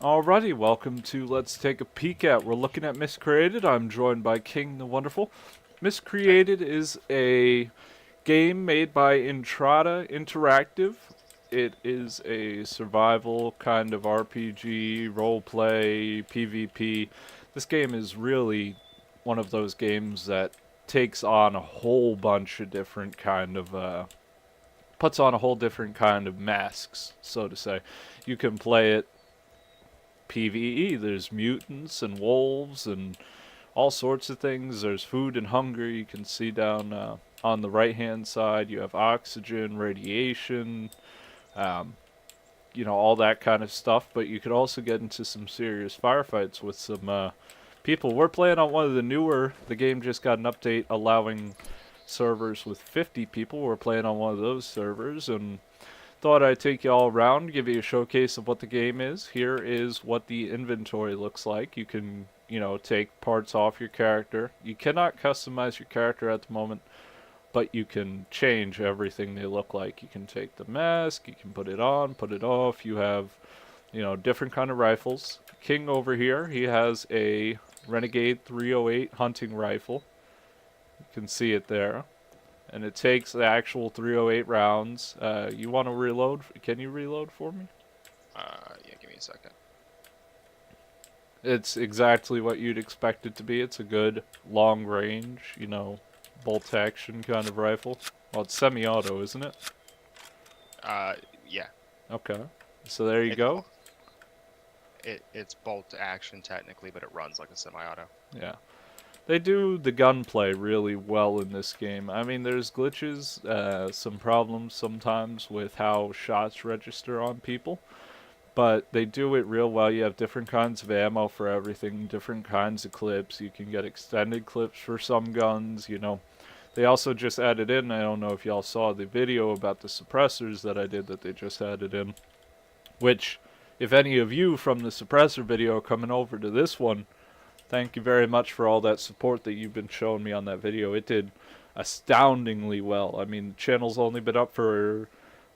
Alrighty, welcome to Let's Take a Peek At. We're looking at Miscreated. I'm joined by King the Wonderful. Hey. Miscreated is a game made by Entrada Interactive. It is a survival kind of RPG, roleplay, PvP. This game is really one of those games that takes on a whole bunch of different kind of puts on a whole different kind of masks, so to say. You can play it PvE. There's mutants and wolves and all sorts of things. There's food and hunger. You can see down on the right hand side. You have oxygen, radiation, um, all that kind of stuff. But you could also get into some serious firefights with some people. We're playing on one of the newer. The game just got an update allowing servers with 50 people. We're playing on one of those servers, and thought I'd take you all around, give you a showcase of what the game is. Here is what the inventory looks like. You can, take parts off your character. You cannot customize your character at the moment, but you can change everything they look like. You can take the mask, you can put it on, put it off. You have, different kind of rifles. King over here, he has a Renegade 308 hunting rifle. You can see it there. And it takes the actual 308 rounds. You want to reload? Can you reload for me? Yeah, give me a second. It's exactly what you'd expect it to be. It's a good long range, bolt action kind of rifle. Well, it's semi-auto, isn't it? Yeah. Okay. So there you It, go. it's bolt action technically, but it runs like a semi-auto. Yeah. They do the gunplay really well in this game. I mean, there's glitches, some problems sometimes with how shots register on people, but they do it real well. You have different kinds of ammo for everything, different kinds of clips. You can get extended clips for some guns, They also just added in, I don't know if y'all saw the video about the suppressors that I did that they just added in, which, if any of you from the suppressor video are coming over to this one, thank you very much for all that support that you've been showing me on that video. It did astoundingly well. I mean, the channel's only been up for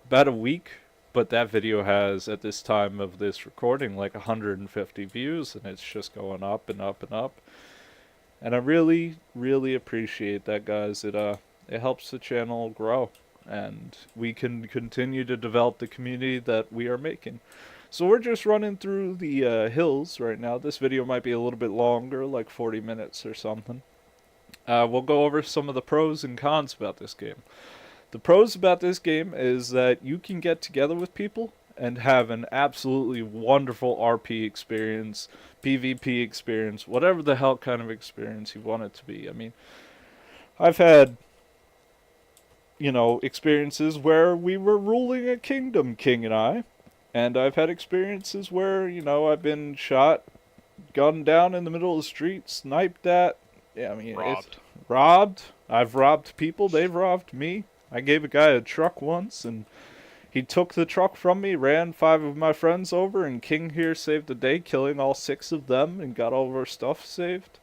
about a week, but that video has, at this time of this recording, like 150 views, and it's just going up and up and up. And I really, really appreciate that, guys. It helps the channel grow, and we can continue to develop the community that we are making. So we're just running through the hills right now. This video might be a little bit longer, like 40 minutes or something. We'll go over some of the pros and cons about this game. The pros about this game is that you can get together with people and have an absolutely wonderful RP experience, PvP experience, whatever the hell kind of experience you want it to be. I mean, I've had, experiences where we were ruling a kingdom, King and I. And I've had experiences where, I've been shot, gunned down in the middle of the street, sniped at. Yeah, I mean, it's Robbed. robbed. I've robbed people. They've robbed me. I gave a guy a truck once, and he took the truck from me, ran 5 of my friends over, and King here saved the day, killing all 6 of them and got all of our stuff saved.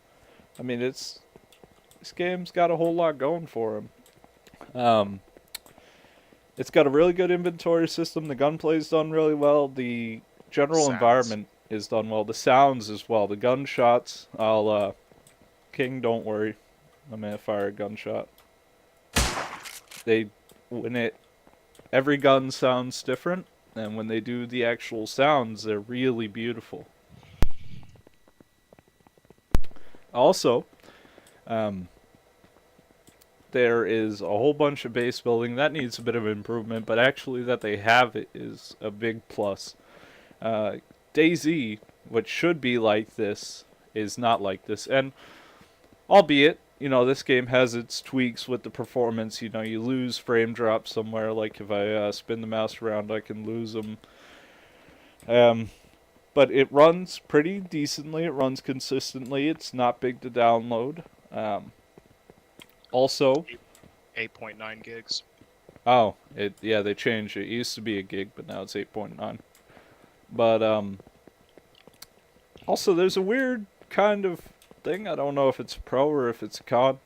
I mean, this game's got a whole lot going for him. It's got a really good inventory system. The gunplay's done really well. The general Sounds. environment is done well. The sounds as well. The gunshots. King, don't worry. I'm gonna fire a gunshot. They, when it, every gun sounds different, and when they do the actual sounds, they're really beautiful. Also, there is a whole bunch of base building that needs a bit of improvement, but actually that they have it is a big plus. DayZ, which should be like this, is not like this, and albeit, this game has its tweaks with the performance. You lose frame drops somewhere, like if I spin the mouse around, I can lose them. But it runs pretty decently. It runs consistently. It's not big to download. Also, 8.9 gigs. oh, they changed it. It used to be a gig, but now it's 8.9. But also there's a weird kind of thing. I don't know if it's a pro or if it's a con.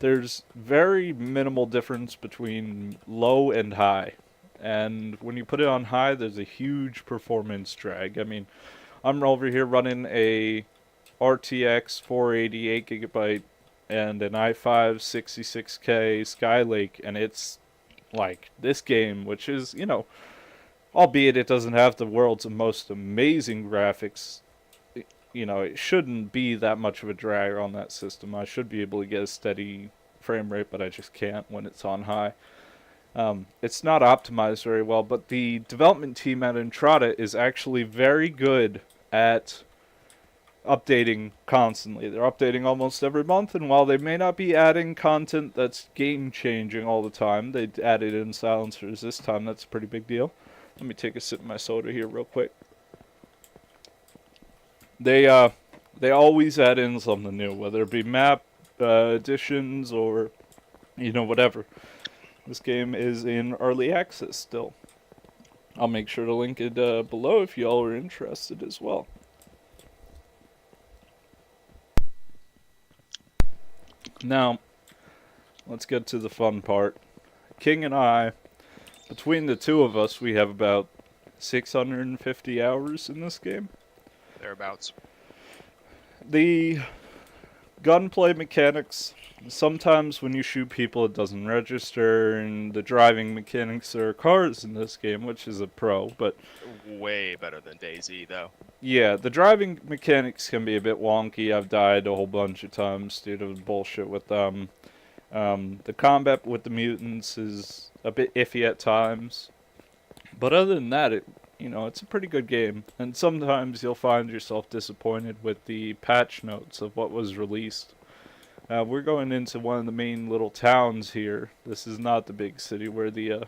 There's very minimal difference between low and high. And when you put it on high, there's a huge performance drag. I mean, I'm over here running a RTX 488 gigabyte and an i5 66K Skylake, and it's like this game, which is, albeit it doesn't have the world's most amazing graphics, it shouldn't be that much of a drag on that system. I should be able to get a steady frame rate, but I just can't when it's on high. It's not optimized very well, but the development team at Entrada is actually very good at updating constantly. They're updating almost every month, and while they may not be adding content that's game changing all the time, they added in silencers this time. That's a pretty big deal. Let me take a sip of my soda here real quick. They always add in something new, whether it be map additions or whatever. This game is in early access still. I'll make sure to link it below if y'all are interested as well. Now, let's get to the fun part. King and I, between the two of us, we have about 650 hours in this game. Thereabouts. The gunplay mechanics, sometimes when you shoot people it doesn't register, and the driving mechanics, there are cars in this game, which is a pro, but Way better than DayZ, though. yeah, the driving mechanics can be a bit wonky. I've died a whole bunch of times due to bullshit with them. The combat with the mutants is a bit iffy at times, but other than that, it's a pretty good game. And sometimes you'll find yourself disappointed with the patch notes of what was released. We're going into one of the main little towns here. This is not the big city where the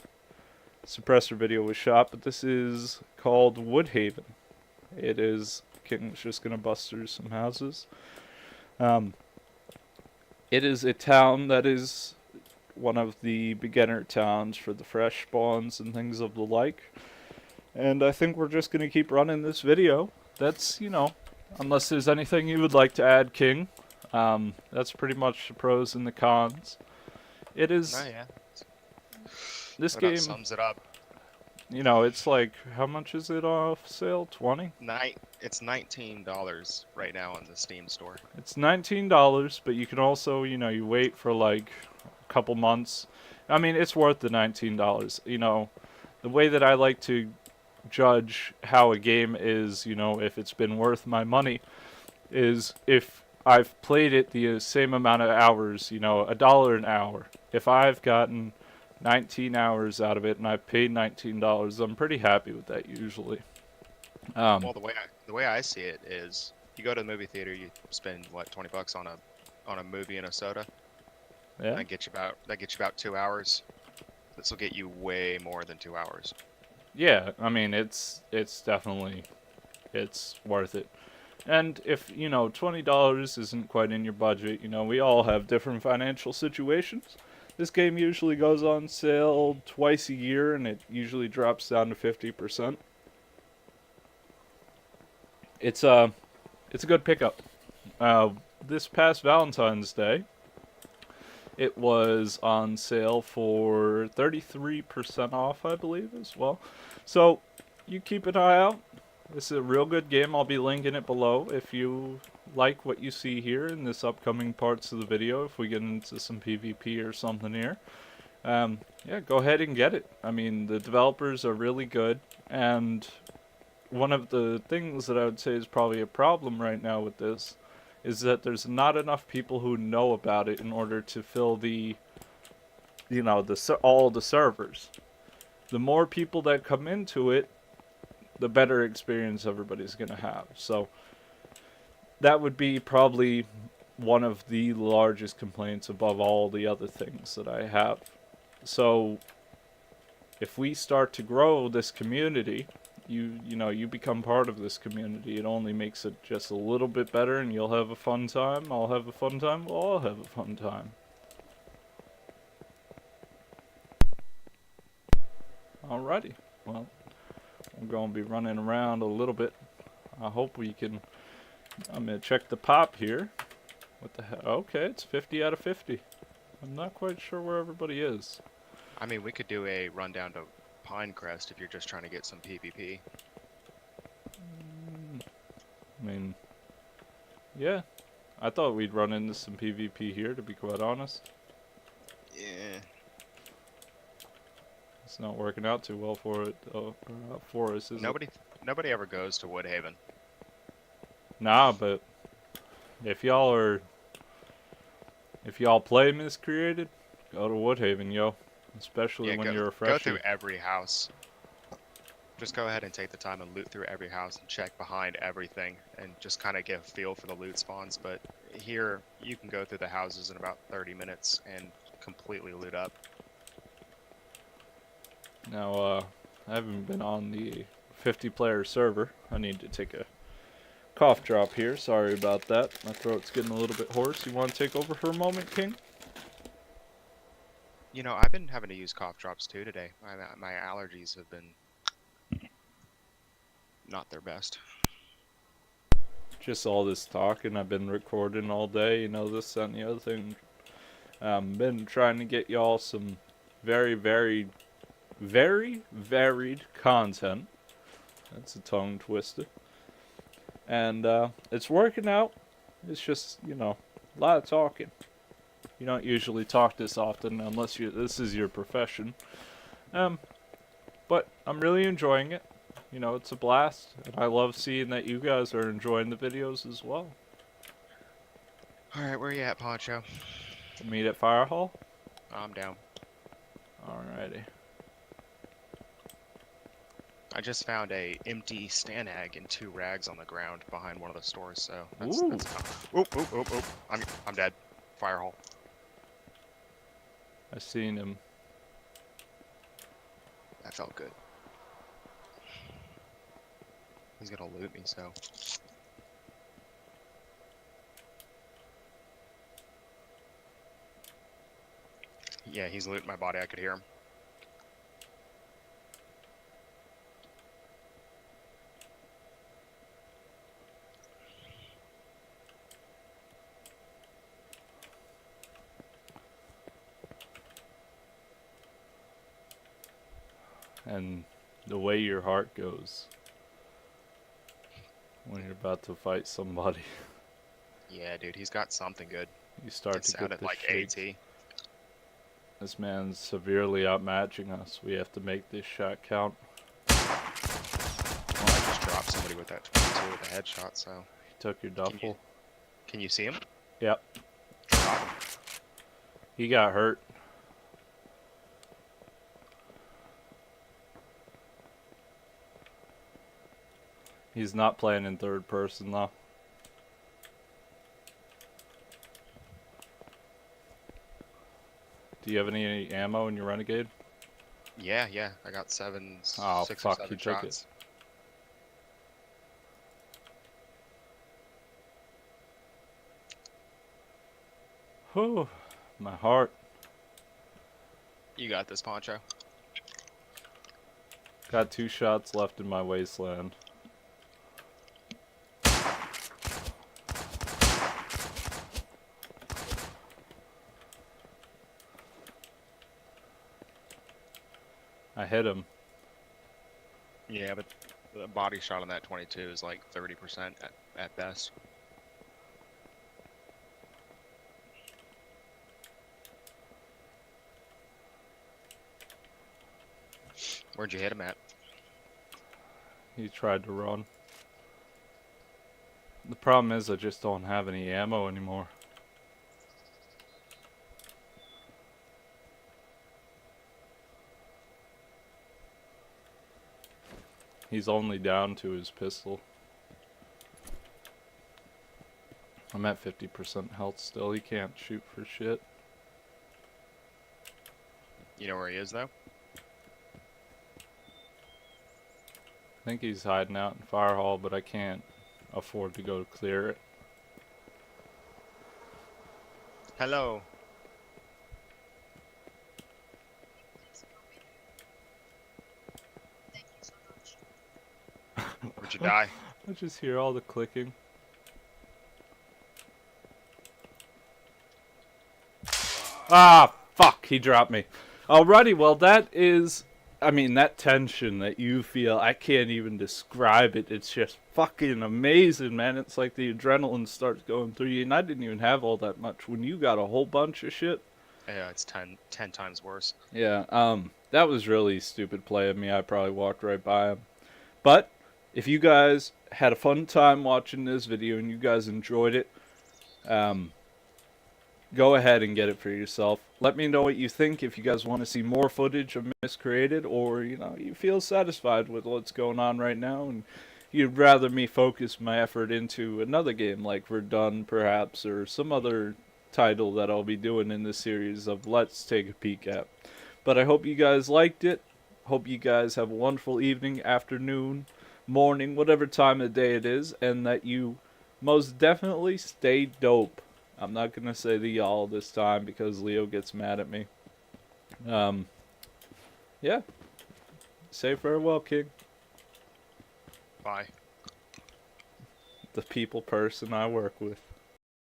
suppressor video was shot, but this is called Woodhaven. It is. King's just gonna bust through some houses. It is a town that is one of the beginner towns for the fresh spawns and things of the like. And I think we're just gonna keep running this video. That's, unless there's anything you would like to add, King. That's pretty much the pros and the cons. It is. Oh, yeah. This That game sums it up. it's like, how much is it off sale? 20? It's $19 right now on the Steam store. It's $19, but you can also, you wait for like a couple months. I mean, it's worth the $19. The way that I like to judge how a game is, if it's been worth my money, is if I've played it the same amount of hours, $1 an hour. If I've gotten 19 hours out of it and I've paid $19, I'm pretty happy with that usually. Well, the way I see it is, you go to the movie theater, you spend what, $20 on a movie and a soda. Yeah. That gets you about 2 hours. This will get you way more than 2 hours. Yeah, I mean, it's definitely, it's worth it. And if, $20 isn't quite in your budget, we all have different financial situations. This game usually goes on sale twice a year, and it usually drops down to 50%. It's a good pickup. This past Valentine's Day, it was on sale for 33% off, I believe, as well. So, you keep an eye out. This is a real good game. I'll be linking it below if you like what you see here in this upcoming parts of the video. If we get into some PvP or something here. Yeah, go ahead and get it. I mean, the developers are really good. And one of the things that I would say is probably a problem right now with this is that there's not enough people who know about it in order to fill the, all the servers. The more people that come into it, the better experience everybody's going to have. So that would be probably one of the largest complaints above all the other things that I have. So if we start to grow this community, you become part of this community. It only makes it just a little bit better, and you'll have a fun time. I'll have a fun time. We'll all have a fun time. Alrighty. Well, we're going to be running around a little bit. I hope we can. I'm going to check the pop here. What the hell? Okay, it's 50 out of 50. I'm not quite sure where everybody is. I mean, we could do a rundown to Pinecrest if you're just trying to get some PvP. I mean, yeah. I thought we'd run into some PvP here, to be quite honest. Yeah. It's not working out too well for it, for us, is it? Nobody ever goes to Woodhaven. Nah, but if y'all play Miscreated, go to Woodhaven, yo. Especially Yeah, when you're a go through freshie. every house. Just go ahead and take the time and loot through every house and check behind everything and just kind of get a feel for the loot spawns. But here, you can go through the houses in about 30 minutes and completely loot up. Now, I haven't been on the 50-player server. I need to take a cough drop here. Sorry about that. My throat's getting a little bit hoarse. You want to take over for a moment, King? You know, I've been having to use cough drops too today. My allergies have been not their best. Just all this talking. I've been recording all day. You know, this, that, and the other thing. Been trying to get y'all some very, very, very varied content. That's a tongue twister. And it's working out. It's just, you know, a lot of talking. You don't usually talk this often unless this is your profession. But I'm really enjoying it. You know, it's a blast. And I love seeing that you guys are enjoying the videos as well. Alright, where you at, Pancho? Meet at Fire Hall? I'm down. Alrighty. I just found a empty Stanag and 2 rags on the ground behind one of the stores, so Ooh. Oop. I'm dead. Fire hole. I seen him. That felt good. He's gonna loot me, so. Yeah, he's looting my body. I could hear him. And the way your heart goes when you're about to fight somebody. Yeah, dude, he's got something good. You start It to get sounded the like shakes. AT. This man's severely outmatching us. We have to make this shot count. Well, I just dropped somebody with that 22 with a headshot, so. He took your duffel. Can you see him? Yep. Drop him. He got hurt. He's not playing in third person though. Do you have any ammo in your Renegade? Yeah, I got 6 or 7 he took shots. it. Whew, my heart. You got this, Pancho. Got 2 shots left in my wasteland. I hit him. Yeah, but the body shot on that 22 is like 30% at best. Where'd you hit him at? He tried to run. The problem is I just don't have any ammo anymore. He's only down to his pistol. I'm at 50% health still. He can't shoot for shit. You know where he is, though? I think he's hiding out in Fire Hall, but I can't afford to go clear it. Hello. Where'd you die? I just hear all the clicking. Ah, fuck, he dropped me. Alrighty, well that is I mean, that tension that you feel, I can't even describe it. It's just fucking amazing, man. It's like the adrenaline starts going through you, and I didn't even have all that much. When you got a whole bunch of shit, Yeah, it's ten times worse. yeah, that was really stupid play of me. I probably walked right by him. But if you guys had a fun time watching this video and you guys enjoyed it, um, go ahead and get it for yourself. Let me know what you think. If you guys want to see more footage of Miscreated, or you feel satisfied with what's going on right now, and you'd rather me focus my effort into another game like Verdun, perhaps, or some other title that I'll be doing in this series of Let's Take a Peek at. But I hope you guys liked it. Hope you guys have a wonderful evening, afternoon, morning, whatever time of day it is, and that you most definitely stay dope. I'm not gonna say the y'all this time because Leo gets mad at me. Um, yeah. Say farewell, King. Bye. The people person I work with.